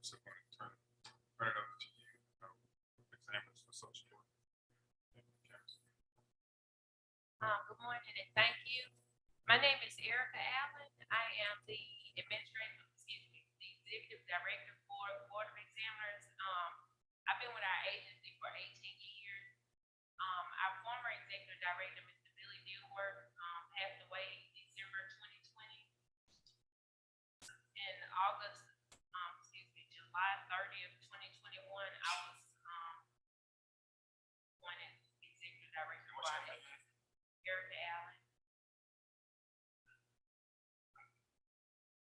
So I'm going to turn it over to you, examiners for social work. Good morning and thank you. My name is Erica Allen. I am the executive director for the Board of Examiners. I've been with our agency for 18 years. Our former executive director, Mr. Billy Dilworth, passed away December 2020. In August, July 30th, 2021, I was appointed executive director for our agency, Erica Allen.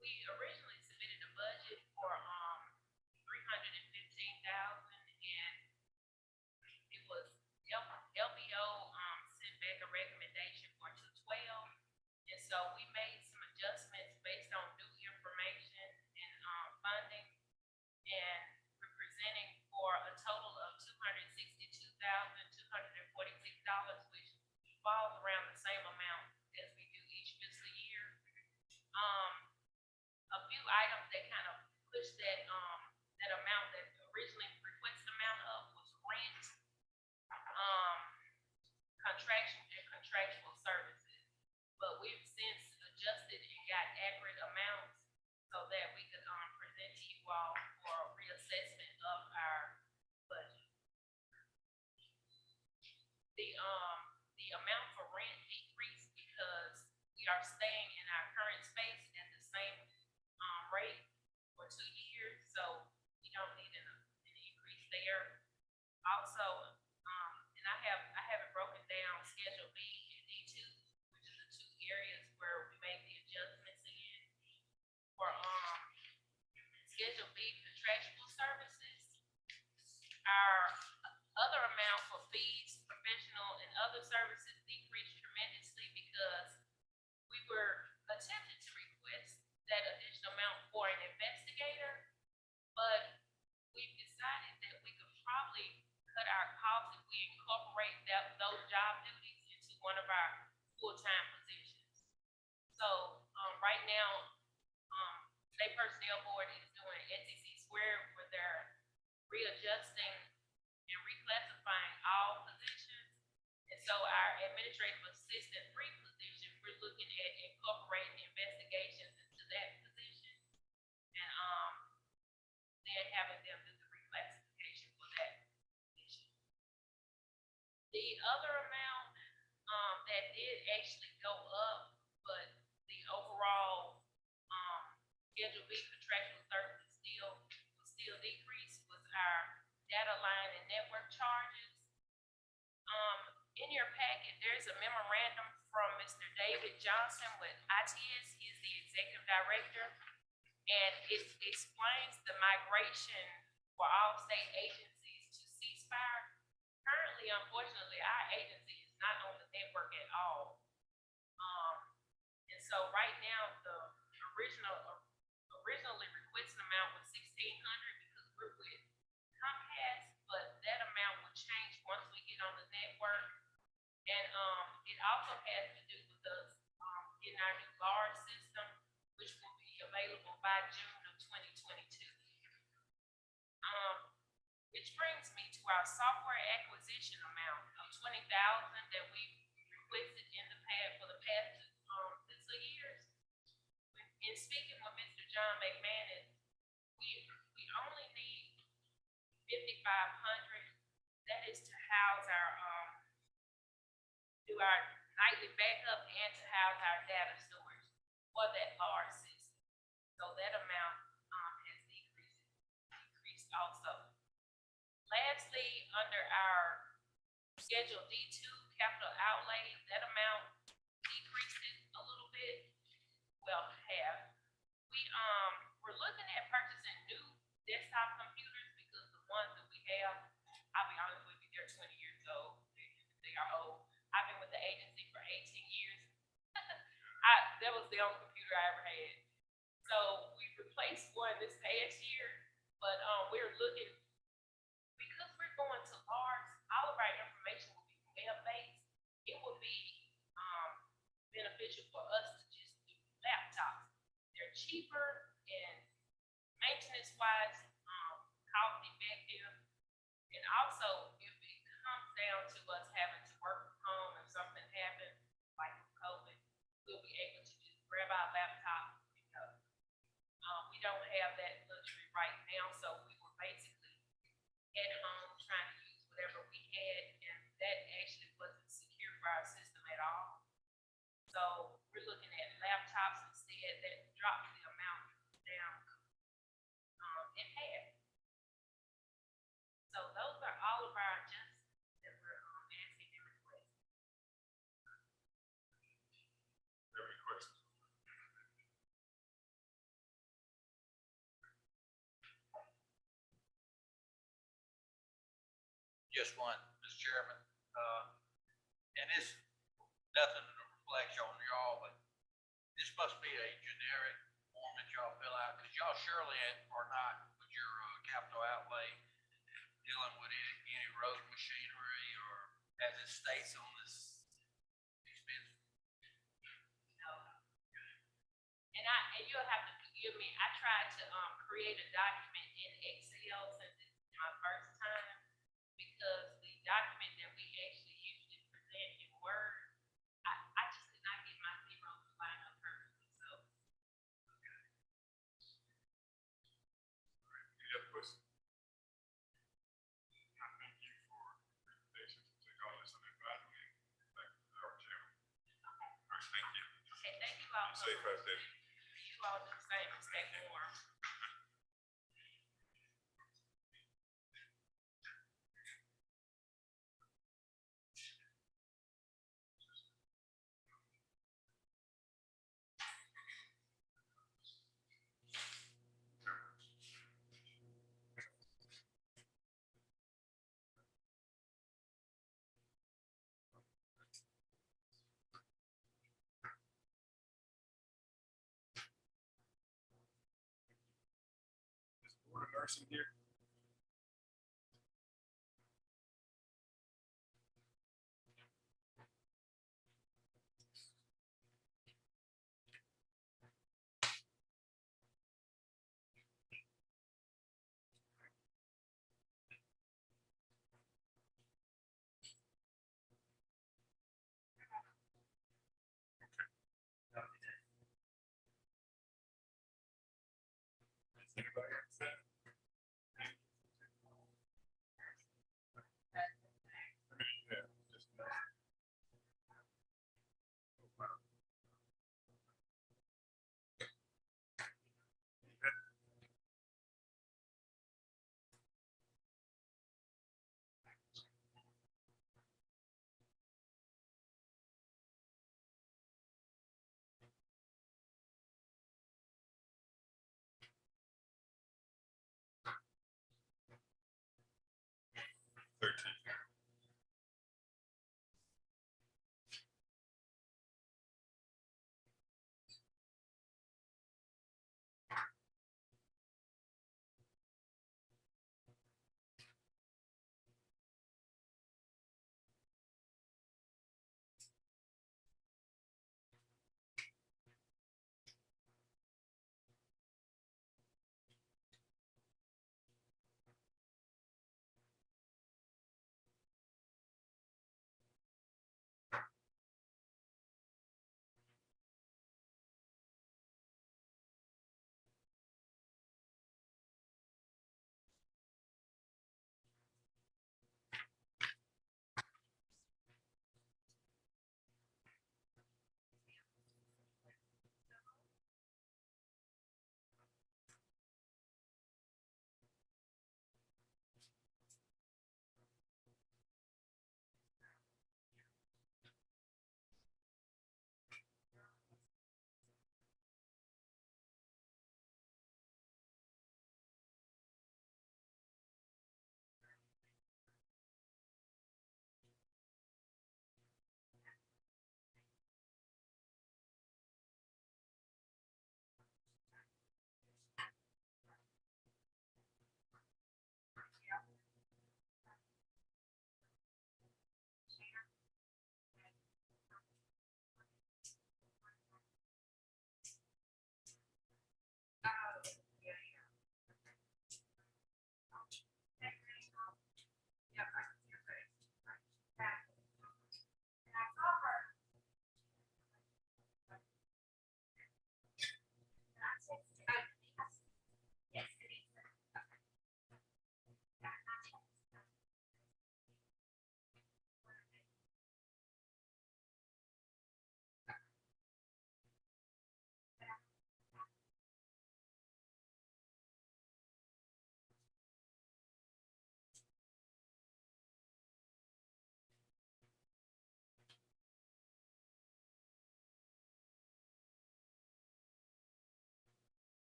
We originally submitted a budget for $315,000, and it was LBO sent back a recommendation for $212,000, and so we made some adjustments based on new information and funding, and we're presenting for a total of $262,246, which falls around the same amount as we do each fiscal year. A few items that kind of pushed that that amount, that originally requested amount up, was rent, contractual services, but we've since adjusted and got accurate amounts so that we could present to you all for a reassessment of our budget. The amount for rent decreased because we are staying in our current space at the same rate for 2 years, so we don't need an increase there. Also, and I have it broken down, Schedule B and D2, which are the two areas where we made the adjustments in. For Schedule B, contractual services, our other amount for fees, professional and other services decreased tremendously because we were attempting to request that additional amount for an investigator, but we've decided that we could probably cut our costs if we incorporate those job duties into one of our full-time positions. So right now, State Personnel Board is doing SEC Square, where they're readjusting and reclassifying all positions. And so our administrative assistant 3 position, we're looking at incorporating investigations into that position, and then having them do the reclassification for that position. The other amount that did actually go up, but the overall Schedule B contractual services still decreased, was our data line and network charges. In your packet, there's a memorandum from Mr. David Johnson with ITS. He is the executive director, and it explains the migration for all state agencies to ceasefire. Currently, unfortunately, our agency is not on the network at all. And so right now, the originally requested amount was $1,600 because we're with Comcast, but that amount will change once we get on the network. And it also has to do with us getting our new BAR system, which will be available by June of 2022. Which brings me to our software acquisition amount of $20,000 that we requested in the past for the past 2 fiscal years. In speaking with Mr. John McManus, we only need $5,500. That is to house our do our nightly backup and to house our data storage for that BAR system. So that amount has decreased also. Lastly, under our Schedule D2 capital outlay, that amount decreases a little bit. Well, half. We're looking at purchasing new desktop computers because the ones that we have, I'll be honest with you, they're 20 years old. They are old. I've been with the agency for 18 years. That was the only computer I ever had. So we replaced one this past year, but we're looking, because we're going to large, all of our information will be web-based. It will be beneficial for us to just do laptops. They're cheaper, and maintenance-wise, And also, if it comes down to us having to work from home and something happens, like with COVID, we'll be able to just grab our laptop and go. We don't have that luxury right now, so we were basically at home trying to use whatever we had, and that actually wasn't secure for our system at all. So we're looking at laptops instead that drops the amount down in half. So those are all of our adjustments that we're asking and requesting. Any questions? Just one, Mr. Chairman. And this, nothing reflects on y'all, but this must be a generic form that y'all fill out, because y'all surely are not with your capital outlay dealing with any road machinery or as it states on this expense. And you'll have to forgive me, I tried to create a document in Excel since it's my first time, because the document that we actually usually present in Word, I just could not get my zeros to line up perfectly, so. Any other questions? I thank you for your presentation, to take all this under advisement. Thank you, our chairman. All right, thank you. Okay, thank you all. Be safe out there. You all do the same, and stay warm. Is the board of nursing here? Anybody else? Yeah, just nursing. Oh, wow.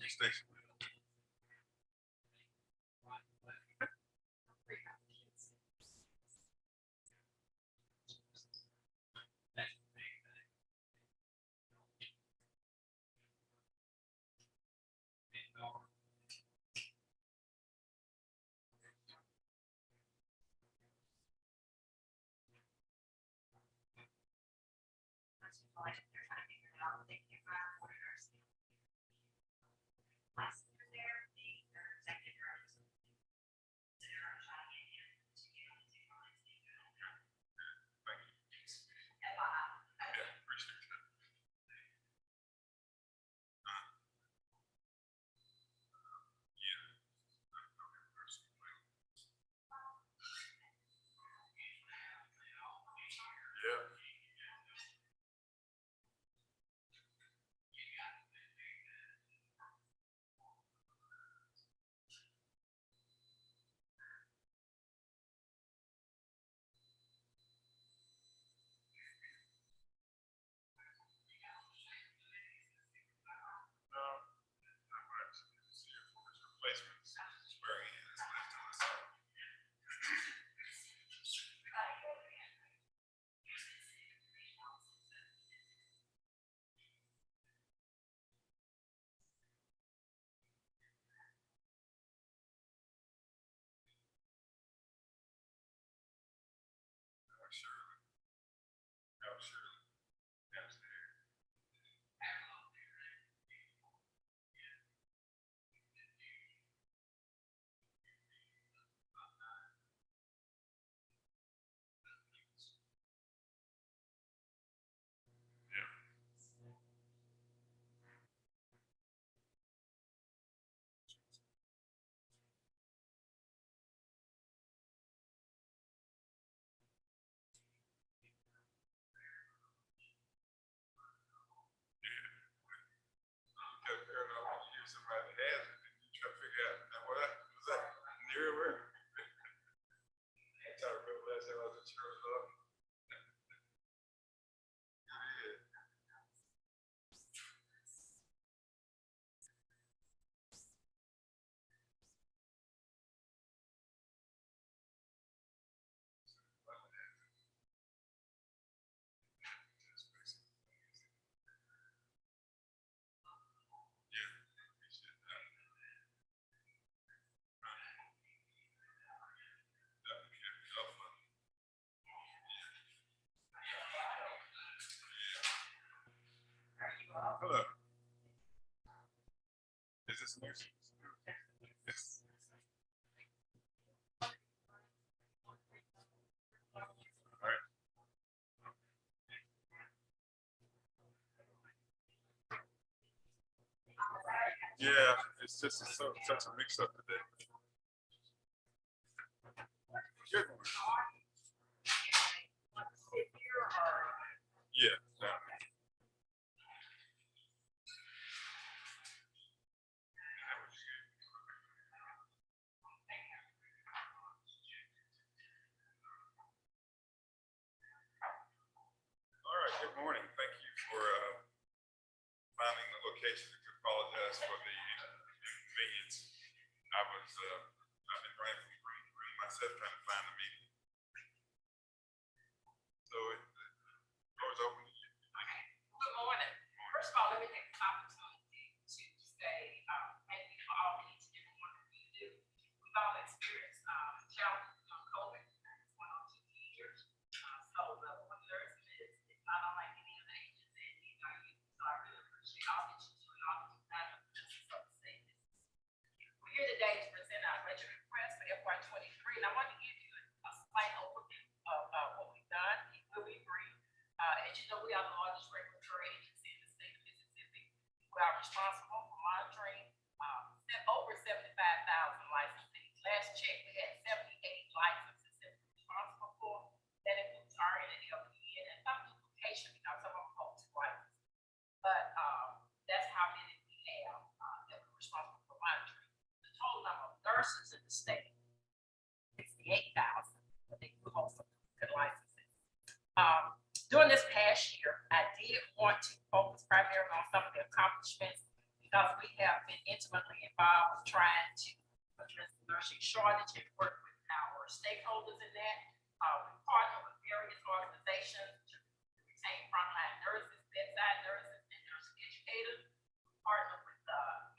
Station. Somebody has it, and you try to figure out now what was that. You're aware. I try to remember last time I was at church. Hello. Is this new? Yes. All right. Yeah, it's just such a mix up today. Good. Yeah. No. All right, good morning. Thank you for finding the location. I apologize for the inconvenience. I've been running from room to room myself trying to find the meeting. So the door's open. Good morning. First of all, let me take this opportunity to say, thank you for all each and every one of you do. We've all experienced challenges on COVID. It's 1 or 2 years. So the one nurse is not unlike any other agency, and you know, so I really appreciate all that you do and all that you've done for the safety. We're here today to present our budget request for FY '23, and I want to give you a slight overview of what we've done. It will be brief. As you know, we are the largest regulatory agency in the state of Mississippi. We are responsible for monitoring over 75,000 licensees. Last check, we had 78 licenses that we're responsible for. That includes RN and LPN and some duplication because some of them hold 2 licenses. But that's how many we have that we're responsible for monitoring. The total number of nurses in the state, 68,000, but they do hold some good licenses. During this past year, I did want to focus primarily on some of the accomplishments. We because we have been intimately involved with trying to address the nursing shortage and work with our stakeholders in that. We partner with various organizations to retain frontline nurses, bedside nurses, and nurse educators. We partner with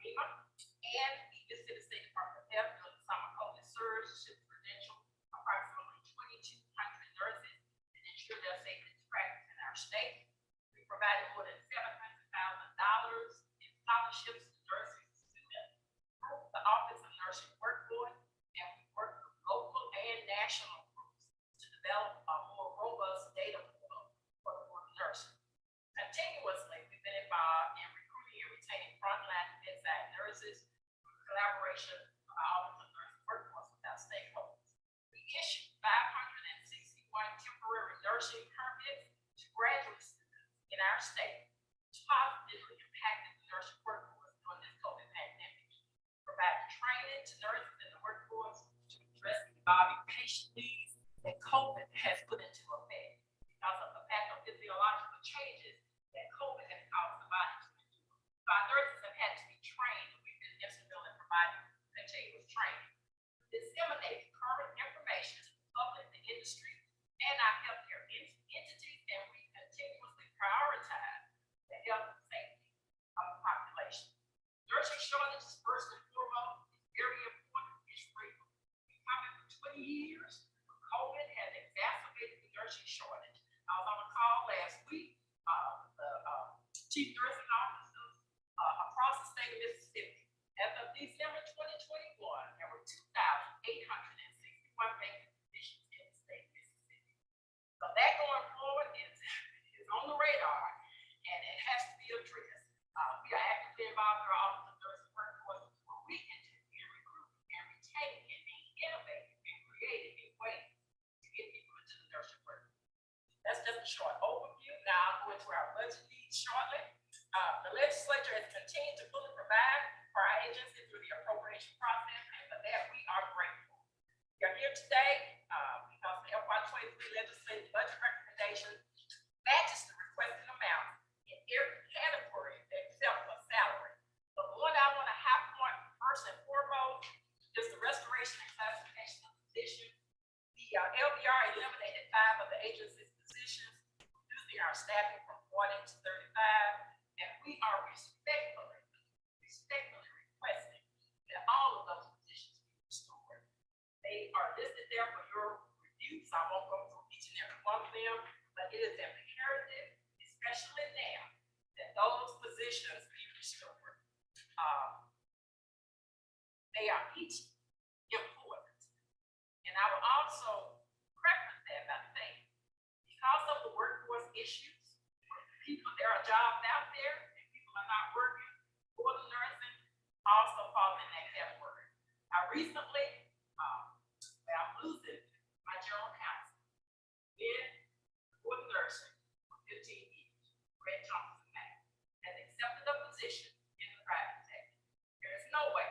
FEMA, and we visited the State Department of Health during the summer COVID surge to credential approximately 2,200 nurses and ensure their safety practice in our state. We provided more than $700,000 in scholarships to nurses students through the Office of Nursing Workforce, and we work with local and national groups to develop a more robust data portal for the work nurses. Continuously, we've been involved in recruiting and retaining frontline bedside nurses through collaboration with our Office of Nursing Workforce with our stakeholders. We issued 561 temporary nursing permits to graduate students in our state, which positively impacted the nursing workforce during this COVID pandemic. Provide training to nurses in the workforce to address the evolving patient needs that COVID has put into effect because of the pathophysiological changes that COVID has caused the body to endure. So our nurses have had to be trained, and we've been instrumental in providing continuous training. Disseminate current information to the public, the industry, and our healthcare entities, and we continuously prioritize the health and safety of the population. Nursing shortages, first and foremost, is very important. It's real. We've coming for 20 years. COVID has exacerbated the nursing shortage. I was on a call last week with the chief nursing officers across the state of Mississippi. As of December 2021, there were 2,861 vacant positions in the state of Mississippi. So that going forward is on the radar, and it has to be addressed. We are actively involved in our Office of Nursing Workforce where we continue to recruit and retain and be innovative and creative in ways to get people into the nursing workforce. That's just a short overview. Now I'll go into our budget needs shortly. The legislature has continued to fully provide for our agency through the appropriation process, and for that we are grateful. We are here today because the FY23 legislative budget recommendation matches the requested amount in every category except for salary. So the one I want to highlight first and foremost is the restoration and classification of positions. The LBR eliminated 5 of the agency's positions, reducing our staffing from 40 to 35, and we are respectfully requesting that all of those positions be restored. They are listed there for your review, so I won't go through each and every one of them, but it is imperative, especially now, that those positions be restored. They are each important. And I will also preface that by saying, because of the workforce issues, people, there are jobs out there and people are not working for the nursing, also fall in that category. Recently, I'm losing my general counsel in wood nursing for 15 years, Red Johnson Mack, has accepted a position in the private sector. There is no way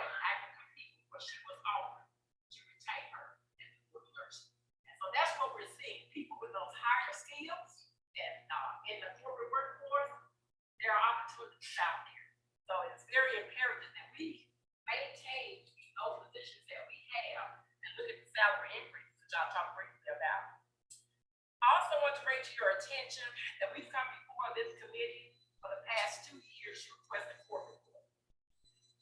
I can compete with what she was offered to retain her in the wood nursing. And so that's what we're seeing. People with those higher skills and in the corporate workforce, there are opportunities out there. So it's very imperative that we maintain those positions that we have and look at the salary increases, which I'll talk briefly about. I also want to bring to your attention that we've come before this committee for the past 2 years to request a court report.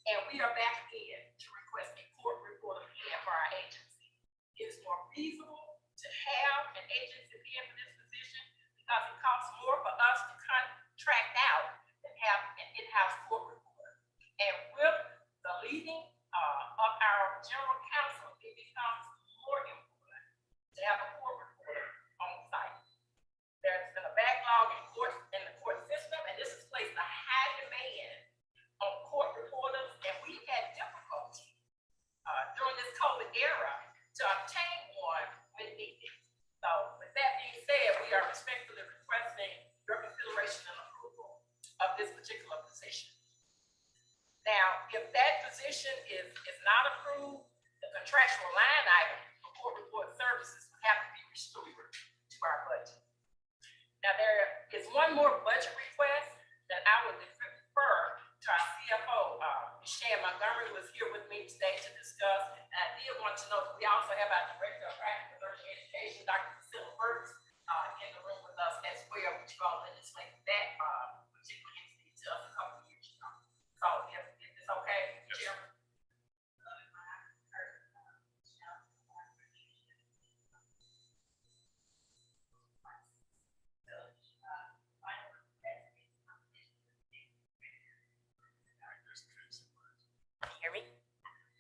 And we are back again to request a court report again for our agency. It is more feasible to have an agency paying for this position because it costs more for us to contract out than have an in-house court reporter. And with the leading of our general counsel, it becomes more important to have a court reporter on site. There's been a backlog in the court system, and this has placed a high demand on court reporters, and we've had difficulty during this COVID era to obtain one when needed. So with that being said, we are respectfully requesting your consideration and approval of this particular position. Now, if that position is not approved, the contractual line item for court report services would have to be restored to our budget. Now, there is one more budget request that I would prefer to is here with me today to discuss. And I did want to know, that we also have our Director of Practice Education, Dr. Seymour, in the room with us as well, which you all legislated that, particular entity to us a couple of years ago. So if it's okay, Chairman. Hear me?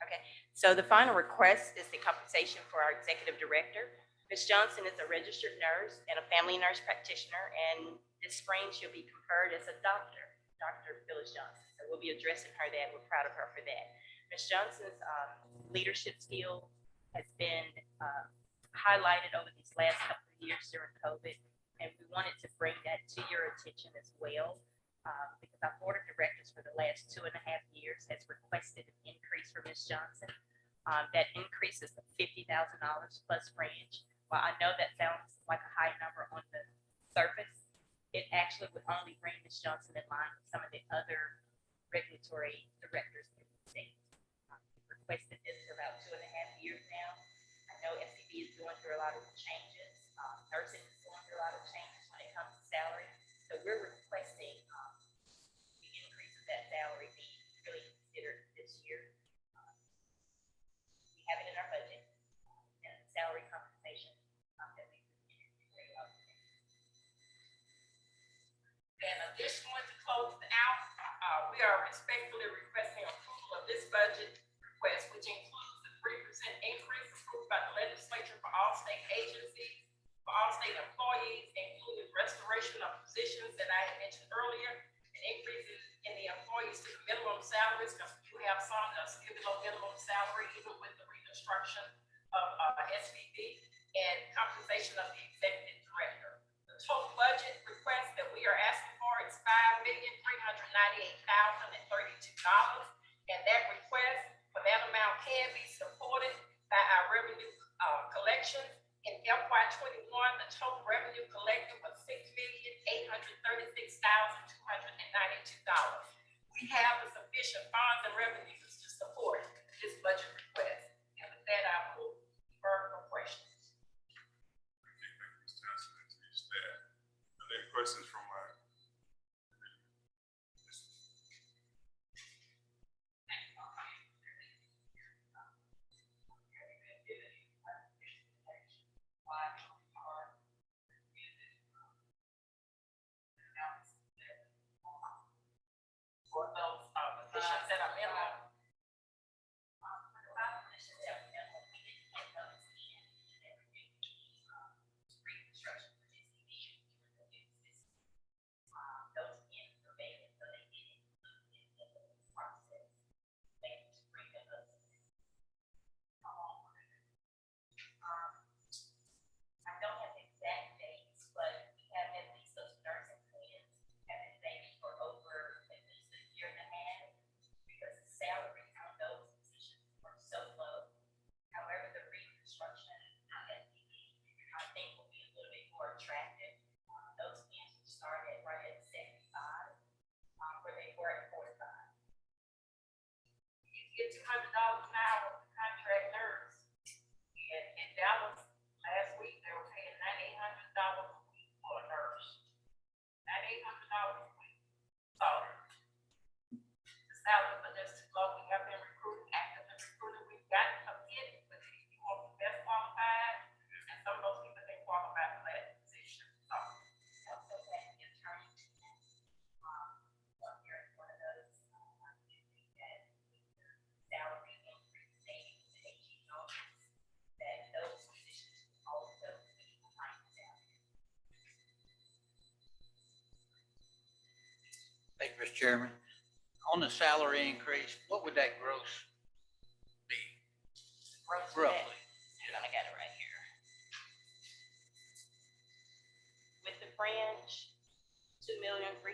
Okay, so the final request is the compensation for our executive director. Ms. Johnson is a registered nurse and a family nurse practitioner, and this spring she'll be conferred as a doctor, Dr. Phyllis Johnson. So we'll be addressing her that. We're proud of her for that. Ms. Johnson's leadership skill has been highlighted over these last couple of years during COVID, and we wanted to bring that to your attention as well. Because our board of directors for the last 2.5 years has requested an increase for Ms. Johnson. That increase is $50,000 plus range. While I know that sounds like a high number on the surface, it actually would only bring Ms. Johnson in line with some of the other regulatory directors in the state. We've requested this for about 2.5 years now. I know SCB is going through a lot of changes. Nursing is going through a lot of changes when it comes to salary. So we're requesting the increase of that salary be really considered this year. We have it in our budget, and the salary compensation that we carry out. And additionally, to close it out, we are respectfully requesting approval of this budget request, which includes the 3% increase approved by the legislature for all state agencies, for all state employees, including restoration of positions that I had mentioned earlier, and increases in the employees to the minimum salaries, because we do have some that's still below minimum salary, even with the reconstruction of SVB, and compensation of the executive director. The total budget request that we are asking for is $5,398,032, and that request for that amount can be supported by our revenue collections. In FY '21, the total revenue collected was $6,836,292. We have the sufficient funds and revenues to support this budget request. And with that, I will defer for questions. Thank you, Ms. Johnson, and to your staff. Are there any questions from For those positions that are minimum. I don't have exact dates, but we have at least those nursing plans have been dated for over at least a year and a half, because the salaries on those positions were so low. However, the reconstruction at I think will be a little bit more attractive. Those plans will start at right at 75, where they were at 45. You get $200 an hour for contract nurse. In Dallas, last week, they were paying $9,800 a week for a nurse. $9,800 a week. So the salaries are just too low. We have been recruiting, actively recruiting. We've gotten some in, but you want the best qualified, and some of those people they qualify for that position. So Also, that the attorney, one year is one of those, that salary increase, savings, and HEO, that those positions also be behind the salary. Thank you, Mr. Chairman. On the salary increase, what would that gross be roughly? I got it right here. With the fringe, $2,375,000.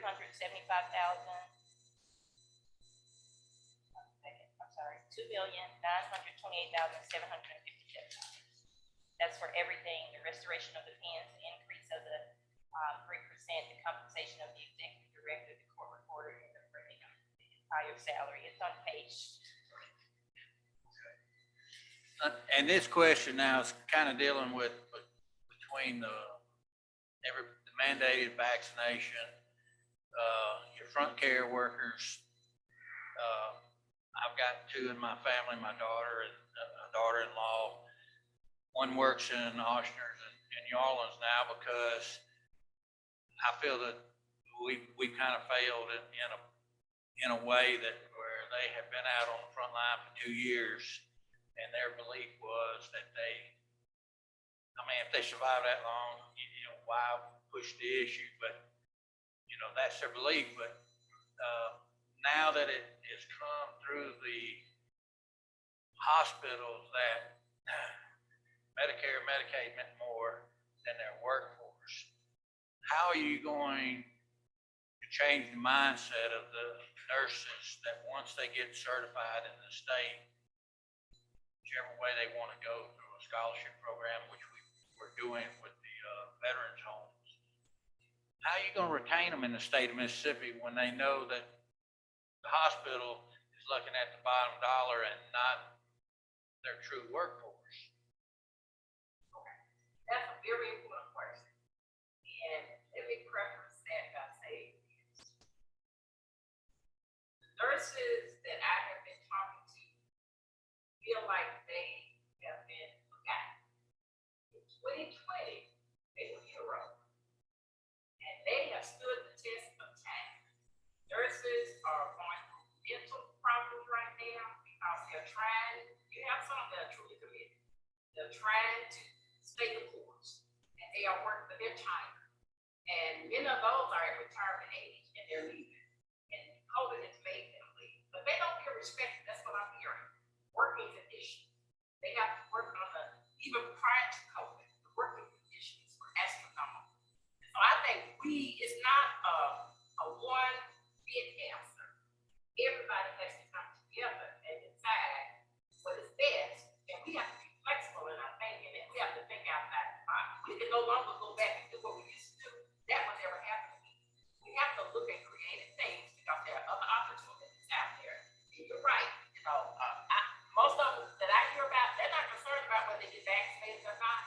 I'm sorry, $2,928,757. That's for everything, the restoration of the pins, the increase of the 3%, the compensation of the executive director, the court reporter, and the entire salary. It's on page 3. And this question now is kind of dealing with between the mandated vaccination, your front care workers. I've got two in my family, my daughter and a daughter-in-law. One works in Oshner's in New Orleans now because I feel that we kind of failed in a way that where they have been out on the front line for 2 years, and their belief was that if they survive that long, why push the issue? But that's their belief. But now that it has come through the hospitals that Medicare, Medicaid meant more than their workforce, how are you going to change the mindset of the nurses that once they get certified in the state, whichever way they want to go through a scholarship program, which we're doing with the veterans homes, how are you going to retain them in the state of Mississippi when they know that the hospital is looking at the bottom dollar and not their true workforce? That's a very important question. And let me preface that by saying this. The nurses that I have been talking to feel like they have been forgotten. In 2020, they were heroes. And they have stood the test of time. Nurses are going through mental problems right now because they're trying, you have some that are truly committed. They're trying to stay the course, and they are working for their time. And many of those are at retirement age, and they're leaving. And COVID has made them leave. But they don't feel respected. That's what I'm hearing. Working conditions. They have to work on even prior to COVID, the working conditions were astronomical. So I think it's not a one fit answer. Everybody has to come together and decide what is best. And we have to be flexible in our thinking, and we have to think outside the box. We can no longer go back and do what we used to do. That will never happen again. We have to look at creative things because there are other opportunities out there. And you're right. Most of them that I hear about, they're not concerned about whether they get vaccinated or not.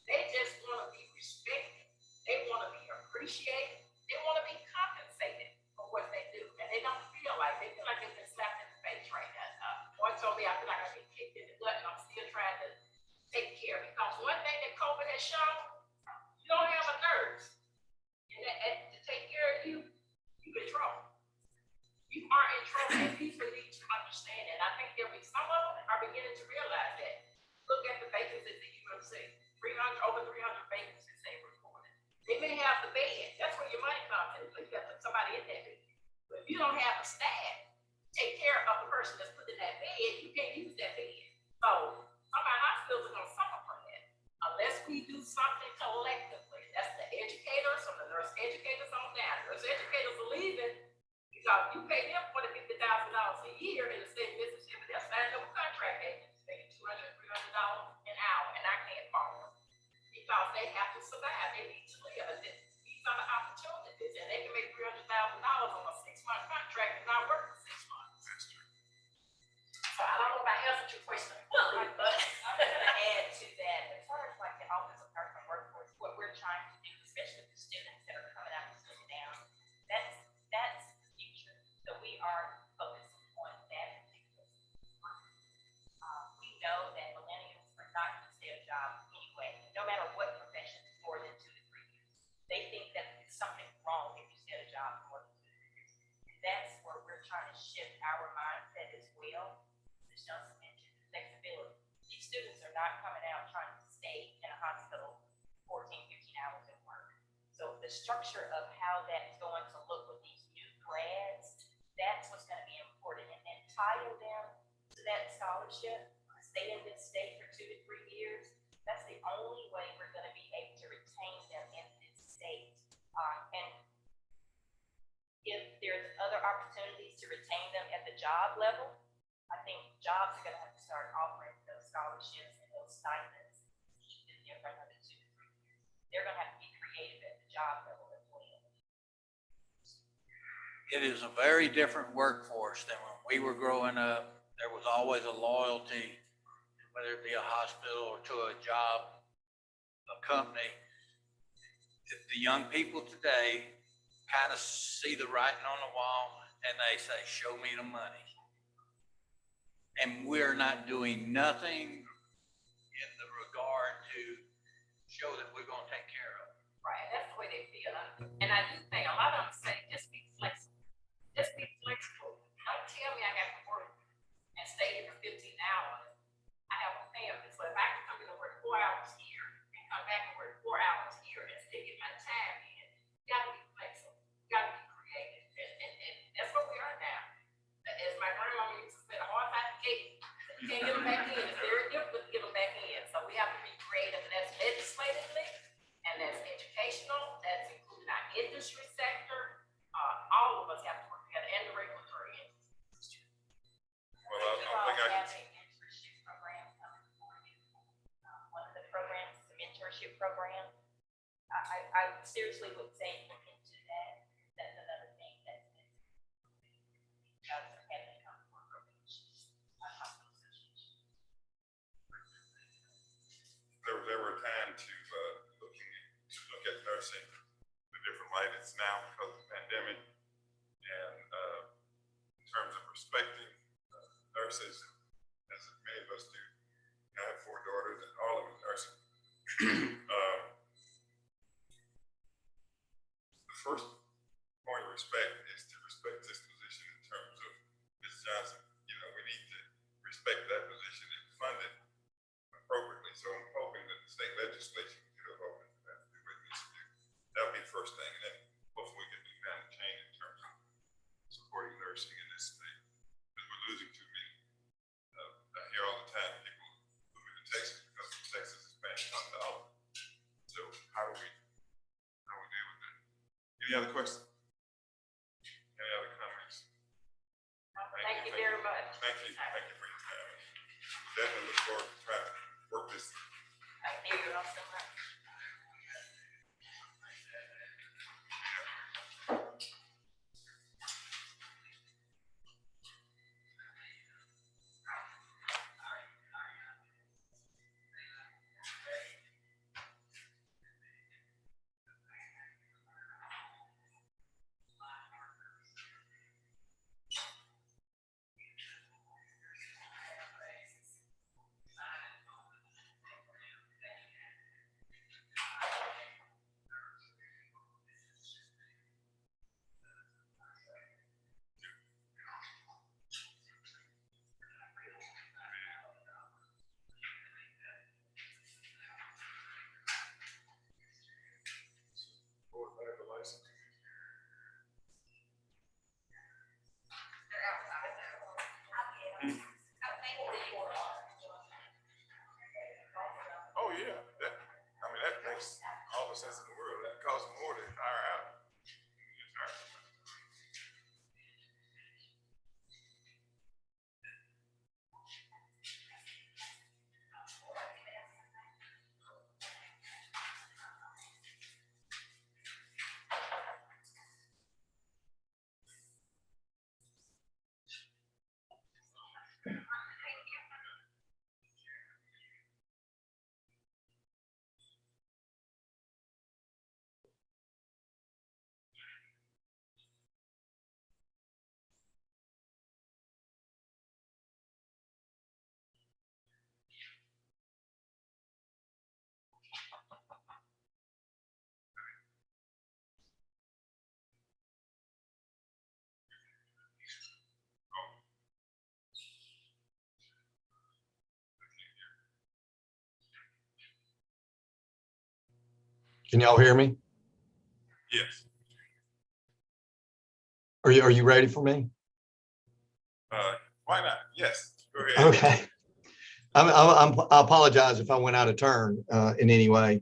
They just want to be respected. They want to be appreciated. They want to be compensated for what they do. And they feel like they've been slapped in the face right now. One told me I feel like I've been kicked in the gut, and I'm still trying to take care. Because one thing that COVID has shown, you don't have a nurse and to take care of you, you're in trouble. You are in trouble, and people need to understand it. I think some of them are beginning to realize that. Look at the vacancies at UMC. Over 300 vacancies they reported. They may have the bed. That's where your money comes in. You got to put somebody in that bed. But if you don't have a staff to take care of the person that's put in that bed, you can't use that bed. So some of our hospitals are going to suffer from that unless we do something collectively. That's the educators, from the nurse educators on down. Nurse educators are leaving because you pay them $50,000 a year in the state of Mississippi. They're signing up a contract agents, making $200, $300 an hour, and I can't follow them because they have to survive. They need to live. And these are the opportunities, and they can make $300,000 on a 6-month contract and not work for 6 months. That's true. So I don't know if I answered your question fully, but I'm gonna add to that, as far as like the Office of Nursing Workforce, what we're trying to do, especially with the students that are coming out and sitting down, that's the future. So we are focusing on that particular group. We know that millennials are not going to stay a job anyway, no matter what profession, more than 2 to 3 years. They think that it's something wrong if you stay a job for more than 2 to 3 years. And that's where we're trying to shift our mindset as well. As Johnson mentioned, flexibility. These students are not coming out trying to stay in a hospital 14, 15 hours at work. So the structure of how that's going to look with these new grads, that's what's going to be important. And then tying them to that scholarship, stay in this state for 2 to 3 years, that's the only way we're going to be able to retain them in this state. And if there's other opportunities to retain them at the job level, I think jobs are going to have to start offering those scholarships and those stipends to keep them there for another 2 to 3 years. They're going to have to be creative at the job level as well. It is a very different workforce than when we were growing up. There was always a loyalty to whether it be a hospital or to a job, a company, the young people today kind of see the writing on the wall and they say, show me the money. And we're not doing nothing in the regard to show that we're gonna take care of it. Right, that's the way they feel. And I do think a lot of them say, just be flexible. Just be flexible. Don't tell me I got to work and stay here for 15 hours. I have a family, so if I can come in and work 4 hours here and come back and work 4 hours here and still get my time in, you gotta be flexible. You gotta be creative. And that's what we are now. As my grandmama used to say, the hard side of the gate, you can't get them back in. It's very difficult to get them back in. So we have to be creative, and that's legislatively, and that's educational, that's including our industry sector. All of us have to work together, and the regulatory entities. Well, I think I can. Mentorship program coming for you. One of the programs is a mentorship program. I seriously would say look into that. That's another thing that's missing. Because of having to come for appropriations, hospital association. There were times to look at nursing the different light it's now because of the pandemic, and in terms of respecting nurses, as many of us do. I have 4 daughters, and all of them nurses. The first point of respect is to respect this position in terms of Ms. Johnson. You know, we need to respect that position and fund it appropriately. So I'm hoping that the state legislature can get a hold of that and do what it needs to do. That would be the first thing. And then hopefully we can do kind of change in terms of supporting nursing in this state. Because we're losing too many. I hear all the time people moving to Texas because Texas is paying $1. So how do we deal with that? Any other questions? Any other comments? Thank you very much. Thank you for your time. Definitely look forward to trying to work this through. Thank you all so much. Medical Licensure. Oh, yeah. That makes all the sense in the world. That costs more to hire out. Can y'all hear me? Yes. Are you ready for me? Why not? Yes. Go ahead. Okay. I apologize if I went out of turn in any way.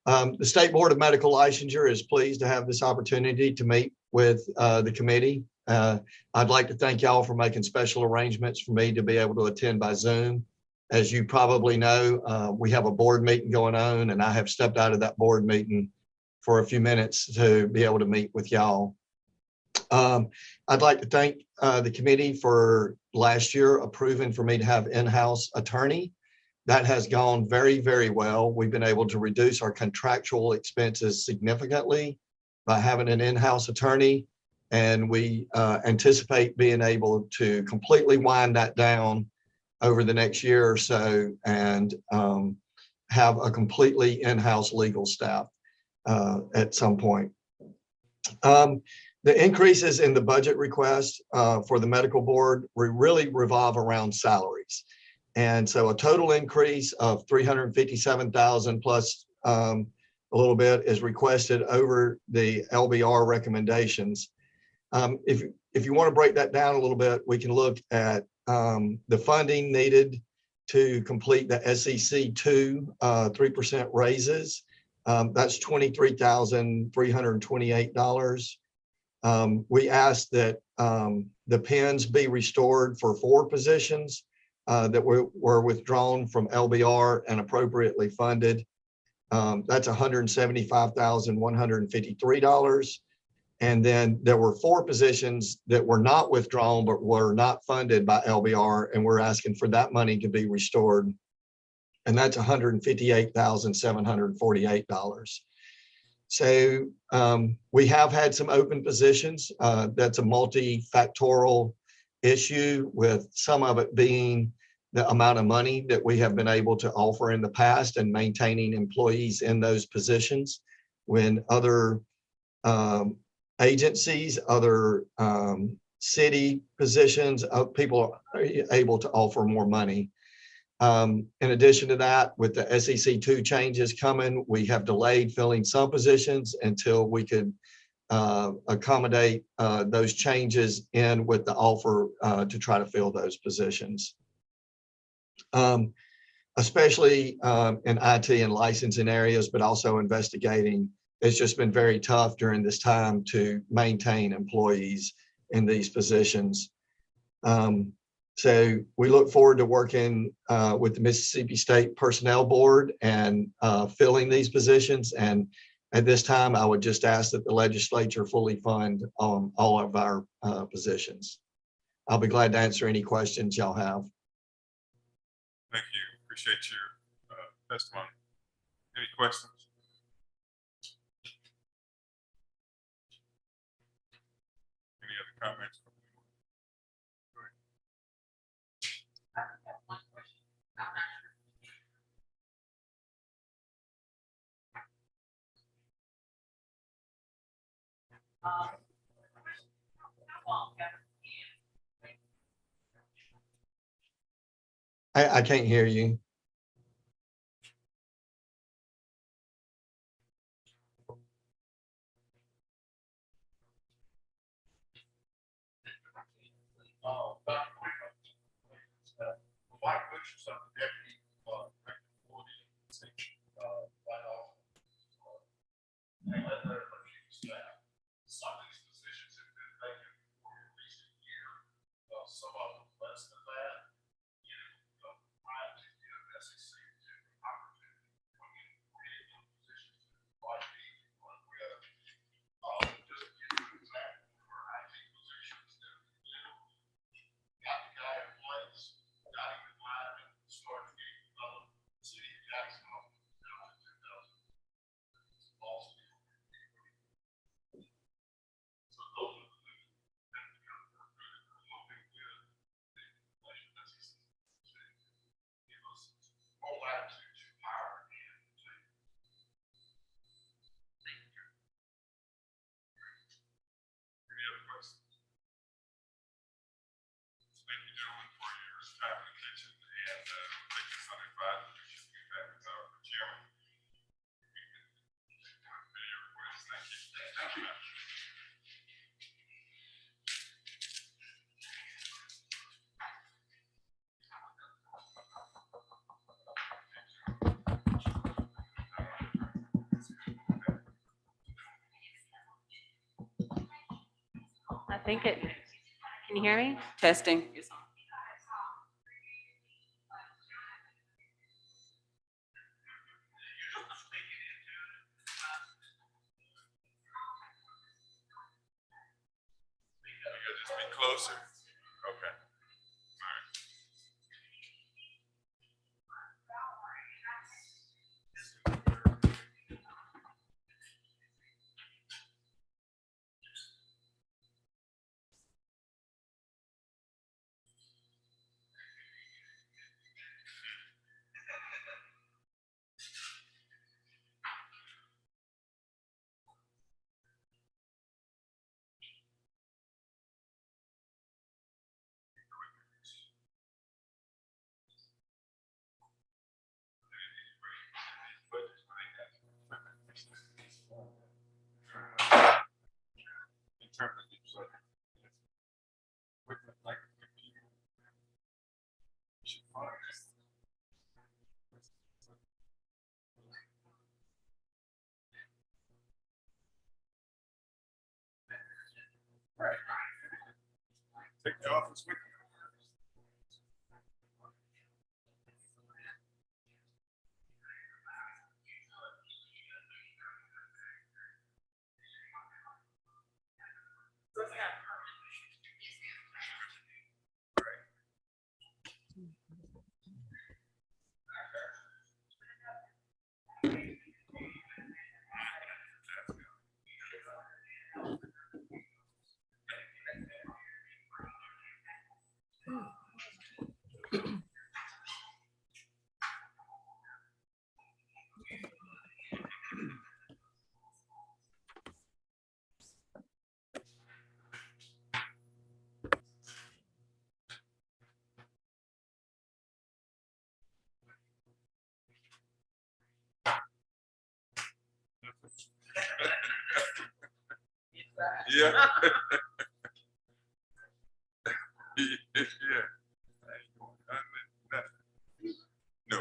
The State Board of Medical Licensure is pleased to have this opportunity to meet with the committee. I'd like to thank y'all for making special arrangements for me to be able to attend by Zoom. As you probably know, we have a board meeting going on, and I have stepped out of that board meeting for a few minutes to be able to meet with y'all. I'd like to thank the committee for last year approving for me to have in-house attorney. That has gone very, very well. We've been able to reduce our contractual expenses significantly by having an in-house attorney. And we anticipate being able to completely wind that down over the next year or so and have a completely in-house legal staff at some point. The increases in the budget request for the medical board really revolve around salaries. And so a total increase of 357,000 plus a little bit is requested over the LBR recommendations. If you want to break that down a little bit, we can look at the funding needed to complete the SEC 2 3% raises. That's $23,328. We asked that the PINs be restored for 4 positions that were withdrawn from LBR and appropriately funded. That's $175,153. And then there were 4 positions that were not withdrawn, but were not funded by LBR, and we're asking for that money to be restored. And that's $158,748. So we have had some open positions. That's a multifactorial issue, with some of it being the amount of money that we have been able to offer in the past and maintaining employees in those positions when other agencies, other city positions, people are able to offer more money. In addition to that, with the SEC 2 changes coming, we have delayed filling some positions until we could accommodate those changes in with the offer to try to fill those positions. Especially in IT and licensing areas, but also investigating. It's just been very tough during this time to maintain employees in these positions. So we look forward to working with the Mississippi State Personnel Board and filling these positions. And at this time, I would just ask that the legislature fully fund all of our positions. I'll be glad to answer any questions y'all have. Thank you. Appreciate your testimony. Any questions? Any other comments? Go ahead. I have one question. I'm not sure. How long have I can't hear you. Why put yourself deputy for the some of these positions have been vacant for at least a year, some of them less than that. You know, trying to give SEC to opportunity when you create those positions like these one where just to give you an example for IT positions that got the guy in place, got him in line and started getting developed. City of Jacksonville, 2000. Lost people. So those are the things that become recruited for hoping with the election SEC to give us more latitude to hire and to. Any other questions? Thank you, gentlemen, for your time and attention, and take this under advisement. We should get back with our chairman. Your request. Thank you. Thank you. I think it, can you hear me? Testing. You gotta just be closer. Okay. All right. alternative, so. Like, should find. Right. Take the office with you. Yeah. Yeah. No.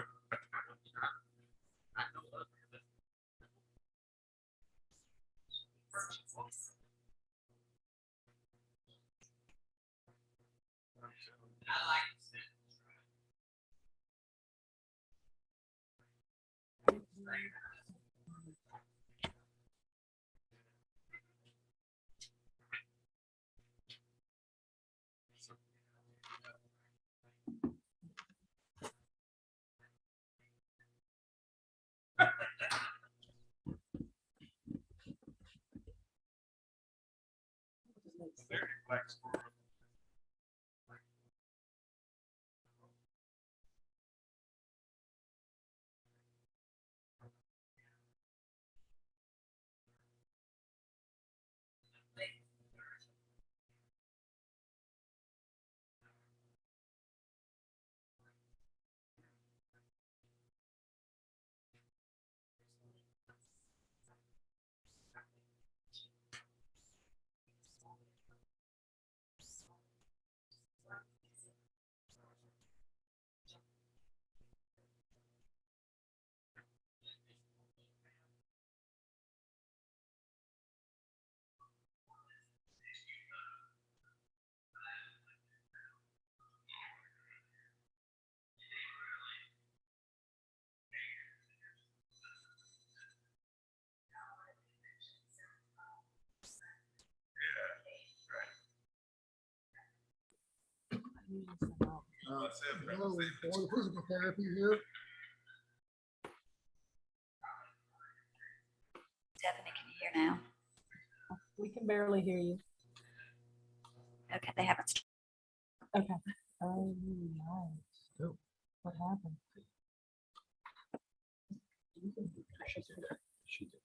Black squirrel. Hello, Board of Physical Therapy here. Stephanie, can you hear now? We can barely hear you. Okay, they haven't. Okay. Oh, nice. What happened? She did.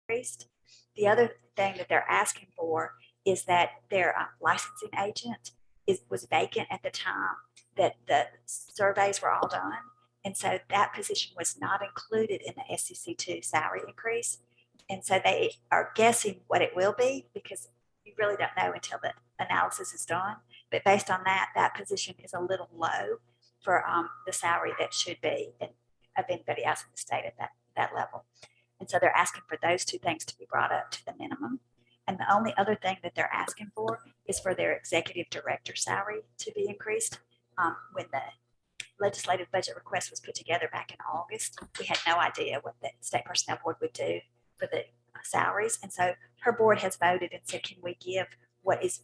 increased. The other thing that they're asking for is that their licensing agent was vacant at the time that the surveys were all done. And so that position was not included in the SEC2 salary increase. And so they are guessing what it will be because you really don't know until the analysis is done. But based on that, that position is a little low for the salary that should be of anybody else in the state at that level. And so they're asking for those two things to be brought up to the minimum. And the only other thing that they're asking for is for their executive director salary to be increased. When the legislative budget request was put together back in August, we had no idea what the state personnel board would do for the salaries. And so her board has voted and said, can we give what is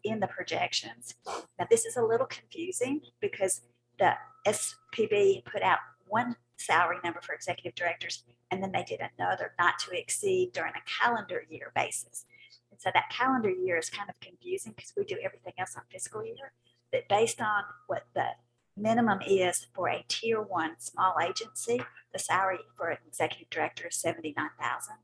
in the projections? Now, this is a little confusing because the SPB put out one salary number for executive directors, and then they did another not to exceed during a calendar year basis. And so that calendar year is kind of confusing because we do everything else on fiscal year. But based on what the minimum is for a tier 1 small agency, the salary for an executive director is $79,000.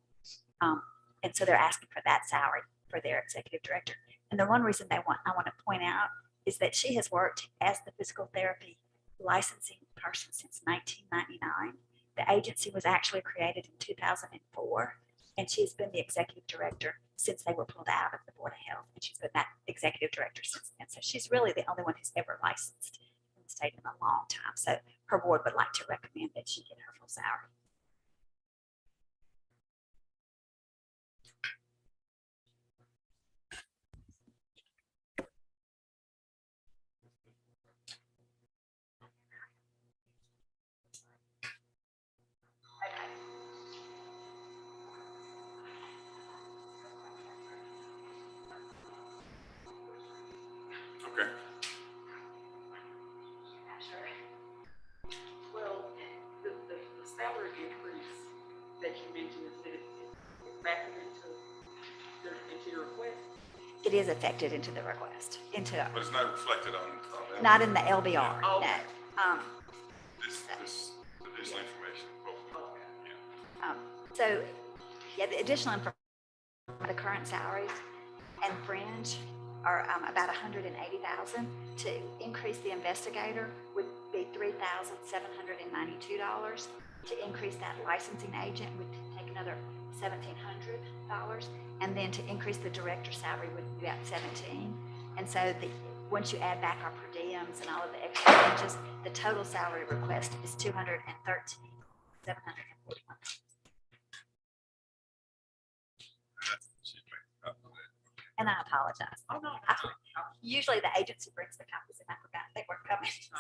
And so they're asking for that salary for their executive director. And the one reason I want to point out is that she has worked as the physical therapy licensing person since 1999. The agency was actually created in 2004, and she's been the executive director since they were pulled out of the Board of Health, and she's been that executive director since then. So she's really the only one who's ever licensed in the state in a long time. So her board would like to recommend that she get her full salary. Okay. Well, the salary increase that you mentioned, is it factored into your request? It is affected into the request, But it's not reflected on that. not in the LBR, Oh. no. This additional information. So, yeah, the additional information, the current salaries and fringe are about $180,000. To increase the investigator would be $3,792. To increase that licensing agent would take another $1,700. And then to increase the director salary would be about $17,000. And so once you add back our per diems and all of the extra changes, the total salary request is $213,741. And I apologize. Oh, no. Usually the agency brings the copies and I forgot they were coming. So.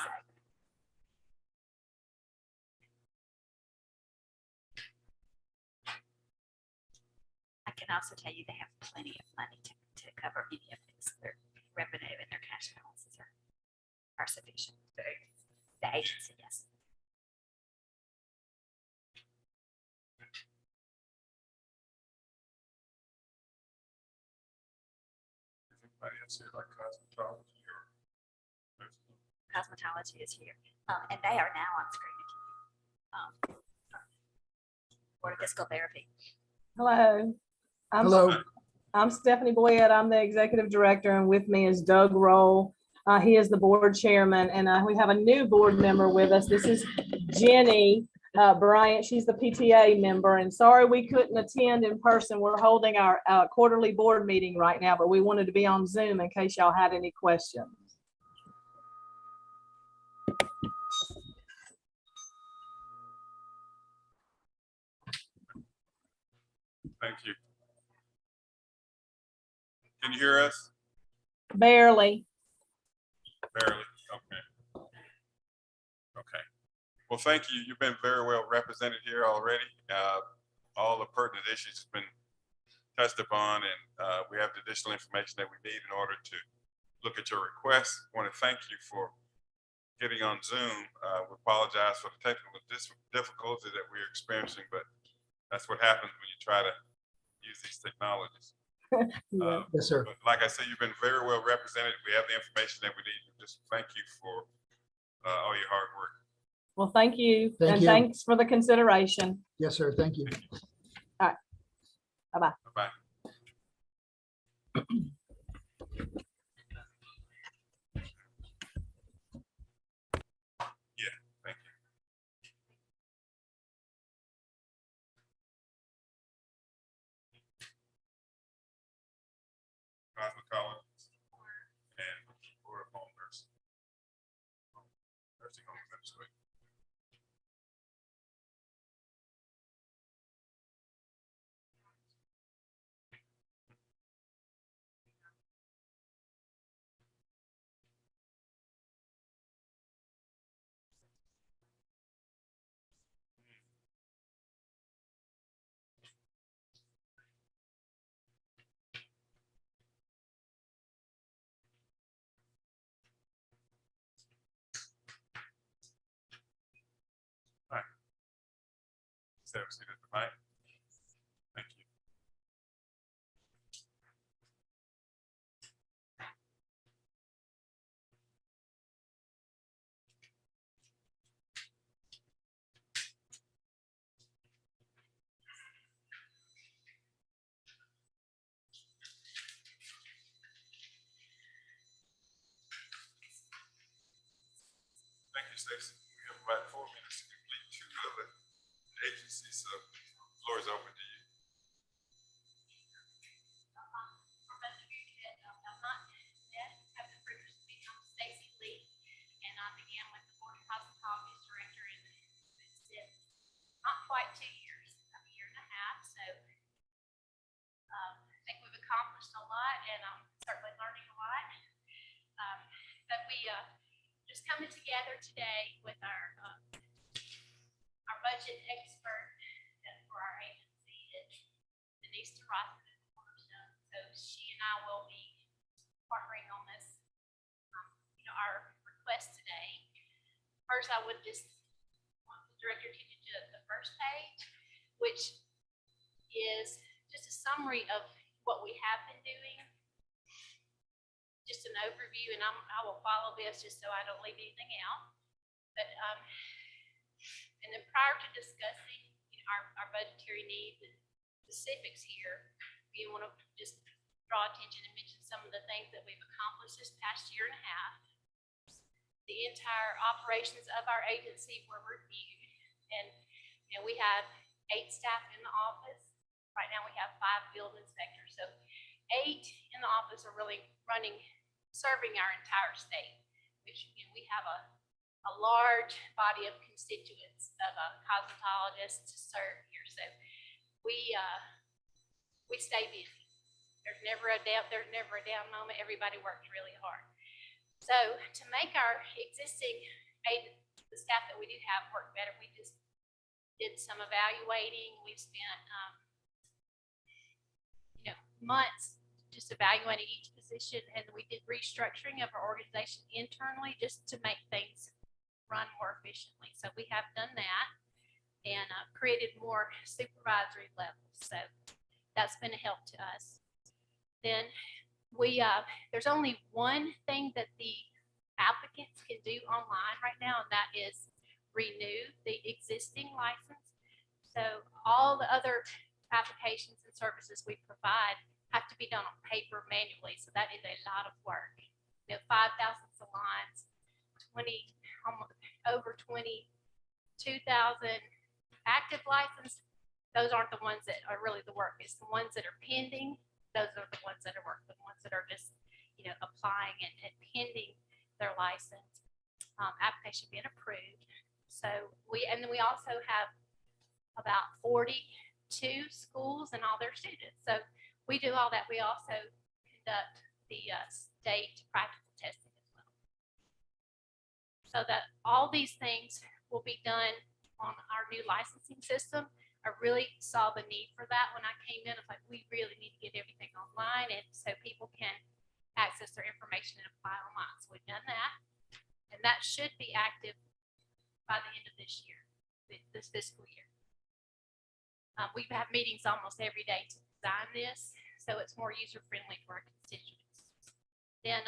I can also tell you they have plenty of money to cover any of this. Their revenue and their cash balances are sufficient. The agency, yes. Anybody else here like cosmetology or? Cosmetology is here. And they are now on screen. For physical therapy. Hello. Hello. I'm Stephanie Boyette. I'm the executive director, and with me is Doug Roll. He is the board chairman, and we have a new board member with us. This is Jenny Bryant. She's the PTA member, and sorry we couldn't attend in person. We're holding our quarterly board meeting right now, but we wanted to be on Zoom in case y'all had any questions. Thank you. Can you hear us? Barely. Barely, okay. Okay. Well, thank you. You've been very well represented here already. All the pertinent issues have been touched upon, and we have the additional information that we need in order to look at your request. I want to thank you for getting on Zoom. We apologize for the technical difficulties that we're experiencing, but that's what happens when you try to use these technologies. Yes, sir. But like I said, you've been very well represented. We have the information that we need. Just thank you for all your hard work. Well, thank you. Thank And you. thanks for the consideration. Yes, sir. Thank you. Bye-bye. Bye-bye. Yeah, thank you. Cosmetology and Board of Home Nursing. Nursing Home Administrator. Have a seat at the mic. Thank you. Thank you, Stacy. We have about 4 minutes to complete 2 other agencies, so the floor is open to you. Stacy Lee, and I began with the Board of Cosmetology as director, and it's been not quite 2 years, a year and a half, so I think we've accomplished a lot, and I'm certainly learning a lot. But we just coming together today with our budget expert for our agency is Denise DeRossi. So she and I will be partnering on this, our request today. First, I would just want the director to get to the first page, which is just a summary of what we have been doing. Just an overview, and I will follow this just so I don't leave anything out. But and then prior to discussing our budgetary needs and specifics here, we want to just draw attention and mention some of the things that we've accomplished this past year and a half. The entire operations of our agency were reviewed, and we have 8 staff in the office. Right now we have 5 field inspectors, so 8 in the office are really serving our entire state, which we have a large body of constituents of cosmetologists to serve here. So we stay busy. There's never a down moment. Everybody works really hard. So to make our existing the staff that we do have work better, we just did some evaluating. We've spent months just evaluating each position, and we did restructuring of our organization internally just to make things run more efficiently. So we have done that and created more supervisory levels. So that's been a help to us. Then there's only one thing that the applicants can do online right now, and that is renew the existing license. So all the other applications and services we provide have to be done on paper manually. So that is a lot of work. 5,000 salons, over 22,000 active license. Those aren't the ones that are really the work. It's the ones that are pending. Those are the ones that are work. The ones that are just, applying and pending their license, application being approved. So we also have about 42 schools and all their students. So we do all that. We also conduct the state practical testing as well. So that all these things will be done on our new licensing system. I really saw the need for that when I came in. I was like, we really need to get everything online, and so people can access their information and apply online. So we've done that, and that should be active by the end of this year, this fiscal year. We have meetings almost every day to design this, so it's more user-friendly for our constituents. Then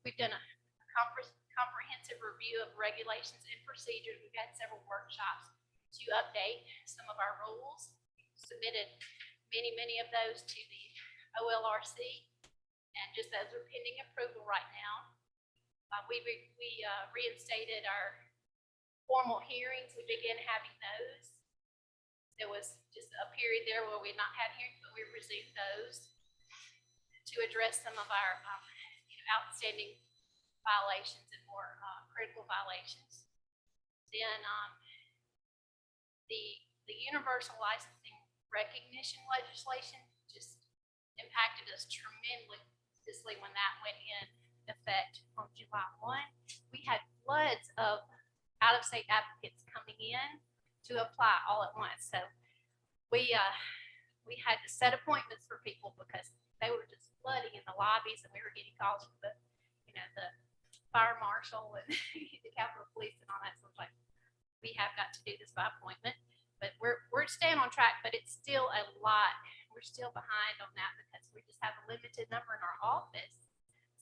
we've done a comprehensive review of regulations and procedures. We've had several workshops to update some of our rules. Submitted many of those to the OLRC. And just those are pending approval right now. We reinstated our formal hearings. We began having those. There was just a period there where we had not had hearings, but we resumed those to address some of our outstanding violations and more critical violations. Then the universal licensing recognition legislation just impacted us tremendously when that went in effect on July 1. We had floods of out-of-state applicants coming in to apply all at once. So we had to set appointments for people because they were just flooding in the lobbies, and we were getting calls from the fire marshal and the Capitol Police and all that. So it's like, we have got to do this by appointment, but we're staying on track, but it's still a lot. We're still behind on that because we just have a limited number in our office.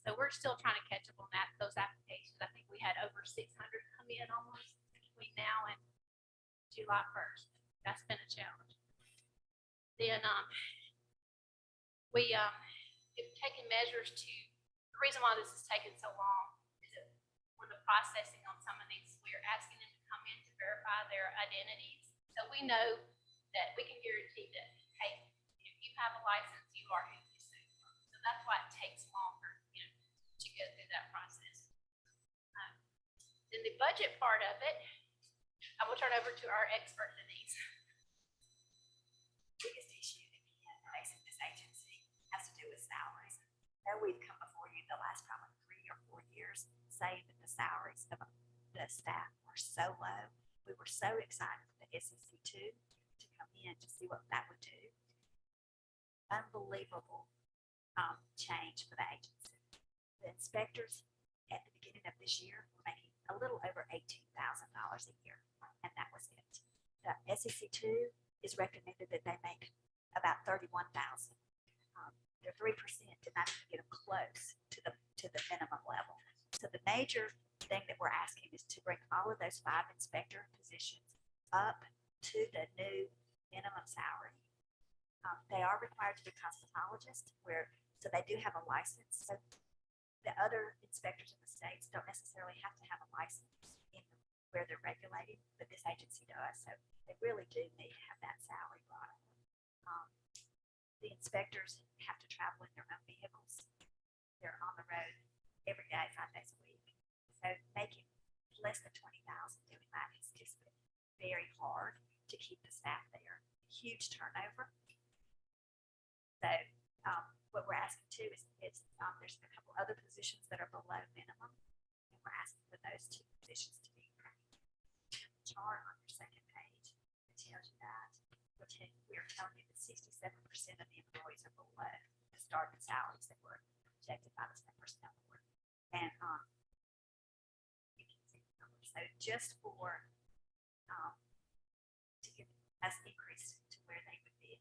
So we're still trying to catch up on those applications. I think we had over 600 come in almost between now and July 1st. That's been a challenge. Then we've taken measures to, the reason why this is taking so long is that for the processing on some of these, we're asking them to come in to verify their identities. So we know that we can guarantee that, hey, if you have a license, you are who you say you are. So that's why it takes longer, to go through that process. Then the budget part of it, I will turn over to our expert, Denise. Biggest issue that we have facing this agency has to do with salaries. I know we've come before you the last probably 3 or 4 years saying that the salaries of the staff were so low. We were so excited for the SEC2 to come in to see what that would do. Unbelievable change for the agency. The inspectors at the beginning of this year were making a little over $18,000 a year, and that was it. The SEC2 is recommended that they make about $31,000. Their 3% did not even get them close to the minimum level. So the major thing that we're asking is to bring all of those 5 inspector positions up to the new minimum salary. They are required to be cosmetologists, so they do have a license. So the other inspectors in the states don't necessarily have to have a license in where they're regulated, but this agency does. So they really do need to have that salary brought up. The inspectors have to travel in their own vehicles. They're on the road every day, 5 days a week. So making less than $20,000 doing that is just very hard to keep the staff there. Huge turnover. So what we're asking too is there's a couple other positions that are below minimum, and we're asking for those 2 positions to be the chart on your second page. It tells you that. We're telling you that 67% of the employees are below the starting salaries that were projected by the state personnel board. And you can see the numbers. So just for to get us increased to where they would be.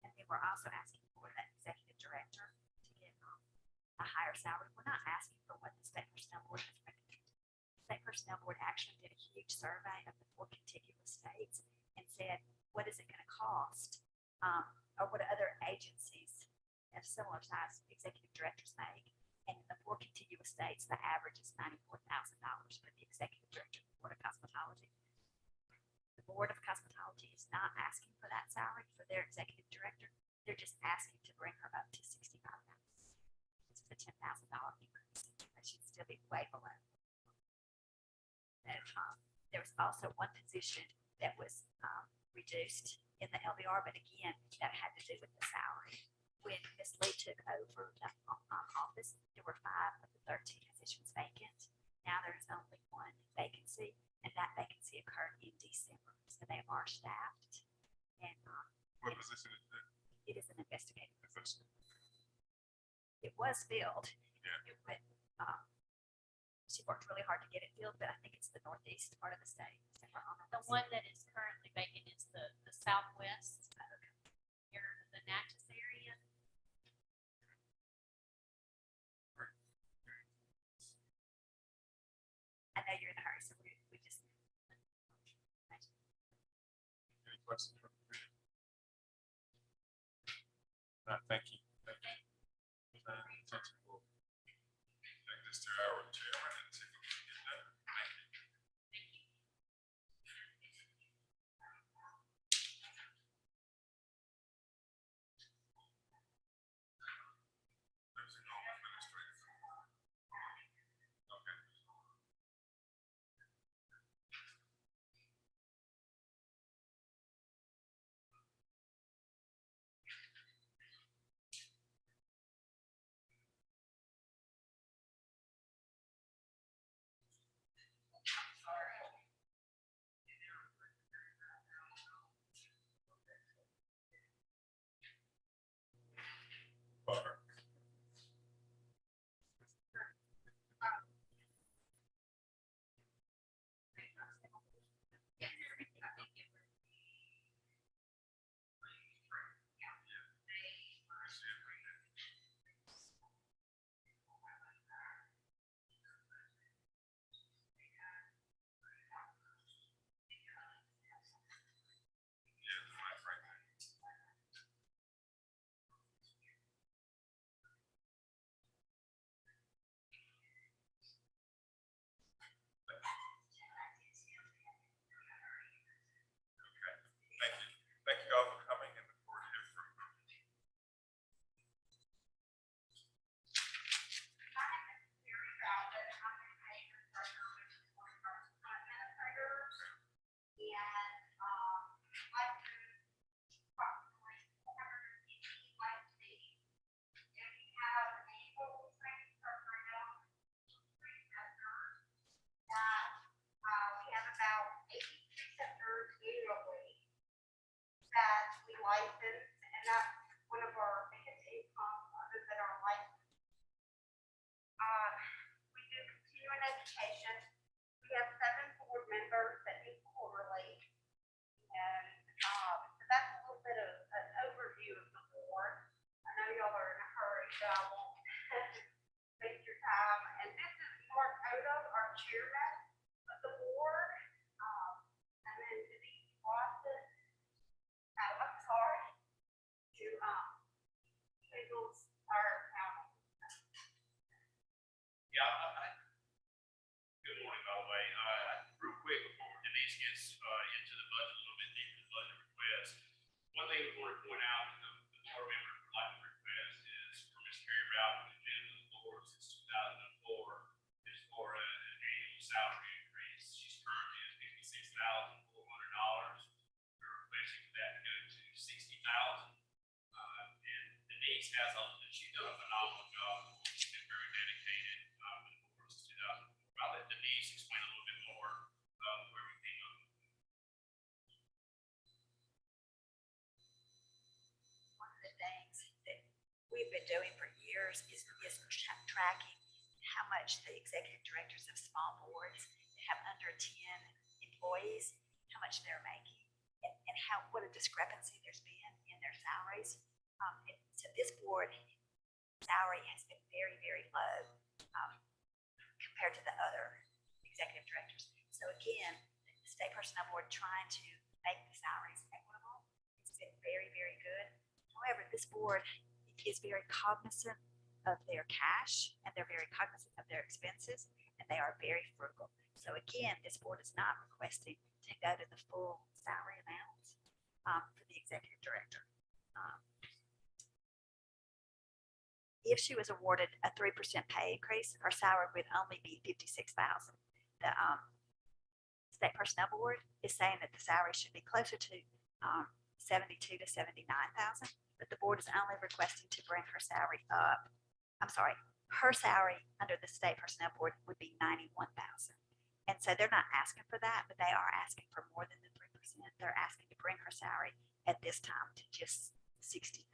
And then we're also asking for that executive director to get a higher salary. We're not asking for what the state personnel board has recommended. The state personnel board actually did a huge survey of the 4 contiguous states and said, what is it going to cost? Or what other agencies of similar size executive directors make? And in the 4 contiguous states, the average is $94,000 for the executive director of the Board of Cosmetology. The Board of Cosmetology is not asking for that salary for their executive director. They're just asking to bring her up to $65,000. This is a $10,000 increase. That should still be way below. And, there was also 1 position that was reduced in the LBR, but again, that had to do with the salary. When Ms. Lee took over the office, there were 5 of the 13 positions vacant. Now there's only 1 vacancy, and that vacancy occurred in December. So they are staffed. And What position is that? it is an investigative position. It was filled. Yeah. She worked really hard to get it filled, but I think it's the northeast part of the state. The one that is currently vacant is the southwest, near the Natchez area. I know you're in a hurry, so we just. Any questions from the committee? Thank you. Thank you. We'll take this to our chairman and see if we can get that. Thank you. Nursing home administrators. Okay. Barber. Thank you. Thank you all for coming and look forward to hearing from you. We have about 80 preceptors annually that we license, and that's one of our biggest income other than our license. We do continuing education. We have 7 board members that meet quarterly. And so that's a little bit of an overview of the board. I know y'all are in a hurry, so I won't waste your time. And this is Mark Odom, our chairman of the board. And then Denise Watson, I'm sorry, to handles our account. Yeah, good morning, by the way. Real quick, before Denise gets into the budget, a little bit deeper, the budget request. One thing we want to point out that the board members would like to request is for Ms. Carrie Rowden, who's been to the board since 2004, is for an annual salary increase. She's currently at $56,400. We're requesting for that to go to $60,000. And Denise she's done a phenomenal job. She's been very dedicated with the board since 2004. I'll let Denise explain a little bit more where we came up. One of the things that we've been doing for years is tracking how much the executive directors of small boards that have under 10 employees, how much they're making, and what a discrepancy there's been in their salaries. And so this board salary has been very, very low compared to the other executive directors. So again, the state personnel board trying to make the salaries equitable, it's been very, very good. However, this board is very cognizant of their cash, and they're very cognizant of their expenses, and they are very frugal. So again, this board is not requesting to go to the full salary amounts for the executive director. If she was awarded a 3% pay increase, her salary would only be $56,000. The state personnel board is saying that the salary should be closer to $72,000 to $79,000, but the board is only requesting to bring her salary up. I'm sorry, her salary under the state personnel board would be $91,000. And so they're not asking for that, but they are asking for more than the 3%. They're asking to bring her salary at this time to just $60,000.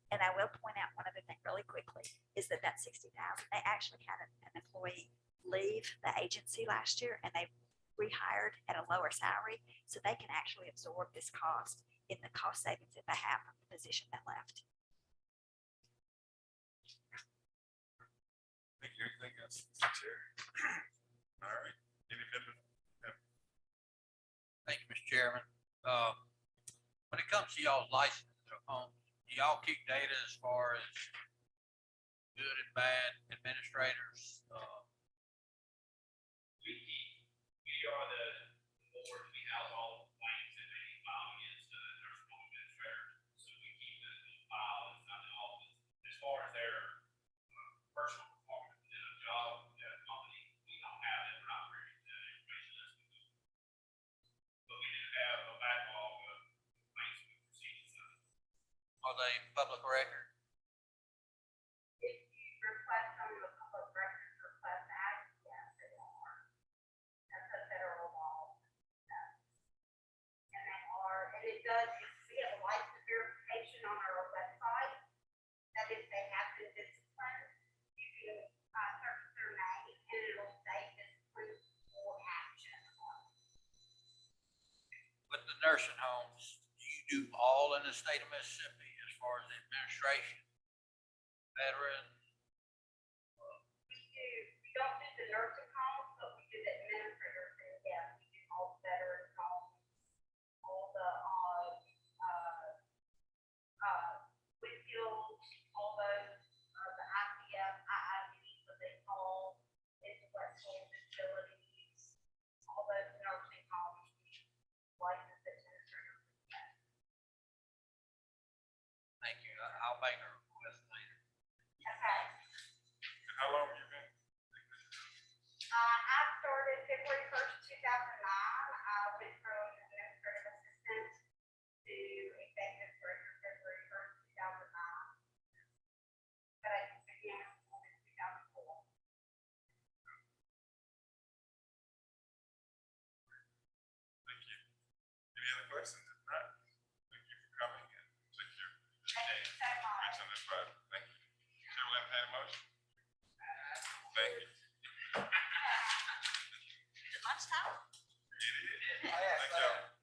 And I will point out one other thing really quickly is that $60,000, they actually had an employee leave the agency last year, and they rehired at a lower salary, so they can actually absorb this cost in the cost savings that they have from the position that left. Thank you. Anything else, Mr. Chair? All right. Any member? Thank you, Mr. Chairman. I see y'all's license at home. Do y'all keep data as far as good and bad administrators? We are the board, we house all the complaints that may be filed against the nurse home administrator. So we keep the file inside the office. As far as their personal performance in a job, at a company, we don't have that, we're not very information list. But we do have a backlog of complaints and procedures. Are they public record? If you request them, a public records request act, yes, they are. That's a federal law. And they are, and it does, we have a license verification on our website, that if they have been disciplined, you can, search their name, and it'll say discipline or action. With the nursing homes, do you do all in the state of Mississippi as far as the administration? Veteran? We don't do the nursing homes, but we do the administrators, and yes, we do all the veterans homes, all the, Whitfield, all those, the IPF, IID, what they call intellectual disabilities, all those nursing homes, licensed administrators. Thank you. I'll make a request later. Okay. And how long have you been? I started February 1st, 2009. I went from administrative assistant to executive director February 1st, 2009. But I began in 2004. Thank you. Any other questions? If not, thank you for coming and take your Thank you so much. mention this part. Thank you. Chair will entertain a motion. Thank you. Is it lunchtime? It is. Thank y'all.